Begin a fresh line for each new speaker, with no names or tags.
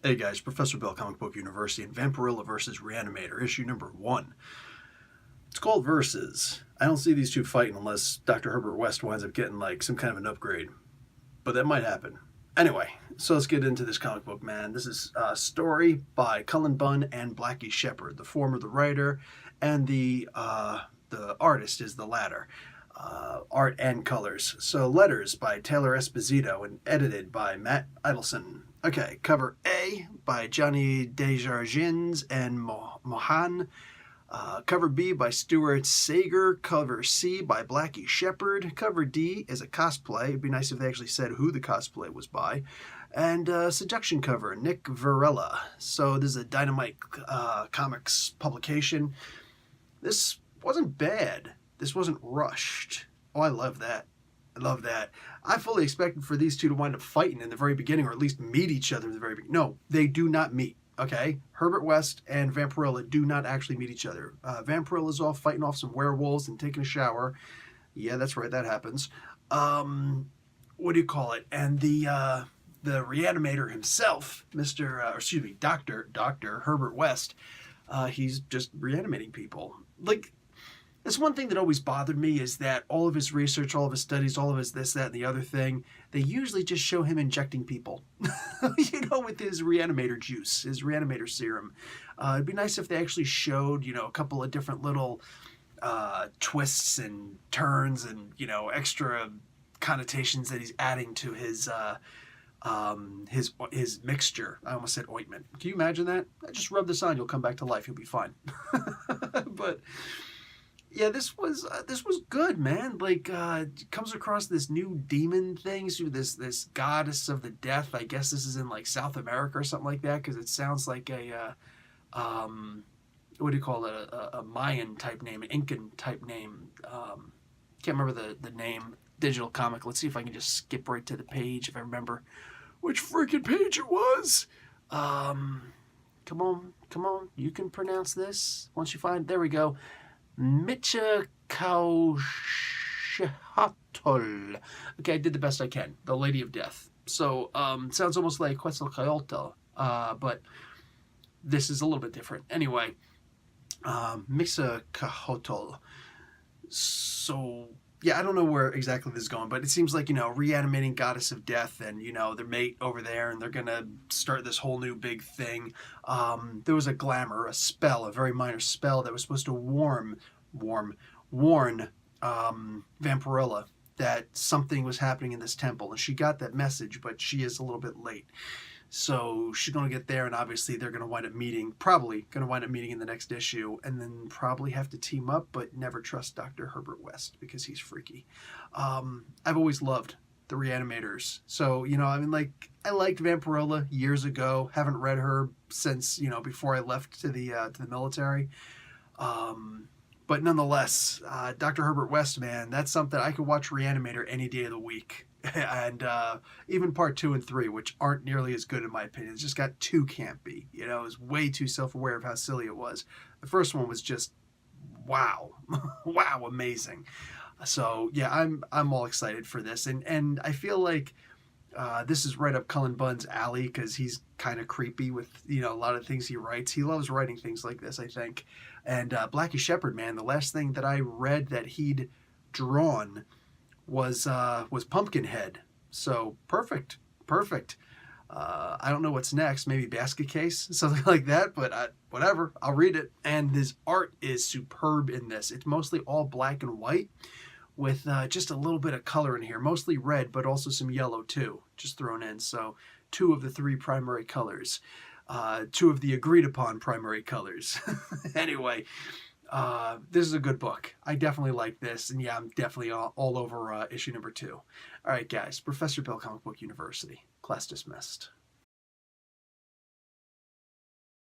Hey guys, Professor Bill, Comic Book University, and Vampirella versus Reanimator, issue number 1. It's called Versus. I don't see these two fighting unless Dr. Herbert West winds up getting like some kind of an upgrade. But that might happen. Anyway, so let's get into this comic book, man. This is a story by Cullen Bunn and Blackie Shepard. The former the writer, and the artist is the latter. Art and colors. So letters by Taylor Esposito and edited by Matt Idelson. Okay, cover A by Johnny Desjardins and Mohan. Cover B by Stuart Sager. Cover C by Blackie Shepard. Cover D is a cosplay. It'd be nice if they actually said who the cosplay was by. And seduction cover, Nick Varela. So this is a Dynamite Comics publication. This wasn't bad. This wasn't rushed. Oh, I love that. I love that. I fully expected for these two to wind up fighting in the very beginning, or at least meet each other in the very beginning. No, they do not meet, okay? Herbert West and Vampirella do not actually meet each other. Vampirella's off fighting off some werewolves and taking a shower. Yeah, that's right, that happens. What do you call it? And the Reanimator himself, Dr. Herbert West, he's just reanimating people. Like, that's one thing that always bothered me, is that all of his research, all of his studies, all of his this, that, and the other thing, they usually just show him injecting people, with his reanimator juice, his reanimator serum. It'd be nice if they actually showed, a couple of different little twists and turns and, extra connotations that he's adding to his mixture. I almost said ointment. Can you imagine that? Just rub this on, you'll come back to life, you'll be fine. But yeah, this was good, man. Like, comes across this new demon thing, so this goddess of the death. I guess this is in like South America or something like that, because it sounds like a what do you call it? A Mayan type name, an Incan type name. Can't remember the name. Digital comic. Let's see if I can just skip right to the page if I remember which freaking page it was. Come on, you can pronounce this once you find. There we go. Michikaushatol. Okay, I did the best I can. The Lady of Death. So, sounds almost like Quetzalcoatl, but this is a little bit different. Anyway, Mixacahottl. So, yeah, I don't know where exactly this is going, but it seems like, reanimating goddess of death and, their mate over there, and they're going to start this whole new big thing. There was a glamour, a spell, a very minor spell that was supposed to warn Vampirella that something was happening in this temple, and she got that message, but she is a little bit late. So she's going to get there, and obviously they're going to wind up meeting, probably going to wind up meeting in the next issue, and then probably have to team up, but never trust Dr. Herbert West because he's freaky. I've always loved the Reanimators. So, I liked Vampirella years ago. Haven't read her since, before I left to the military. But nonetheless, Dr. Herbert West, man, that's something I could watch Reanimator any day of the week. And even part 2 and 3, which aren't nearly as good in my opinion. It's just got too campy. It was way too self-aware of how silly it was. The first one was just, wow. Wow, amazing. So, yeah, I'm all excited for this. And I feel like this is right up Cullen Bunn's alley, because he's kind of creepy with, a lot of things he writes. He loves writing things like this, I think. And Blackie Shepard, man, the last thing that I read that he'd drawn was Pumpkinhead. So perfect. I don't know what's next. Maybe Basket Case, something like that. But whatever, I'll read it. And his art is superb in this. It's mostly all black and white, with just a little bit of color in here. Mostly red, but also some yellow too, just thrown in. So 2 of the 3 primary colors. 2 of the agreed upon primary colors. Anyway. This is a good book. I definitely like this, and yeah, I'm definitely all over issue number 2. All right, guys. Professor Bill, Comic Book University. Class dismissed.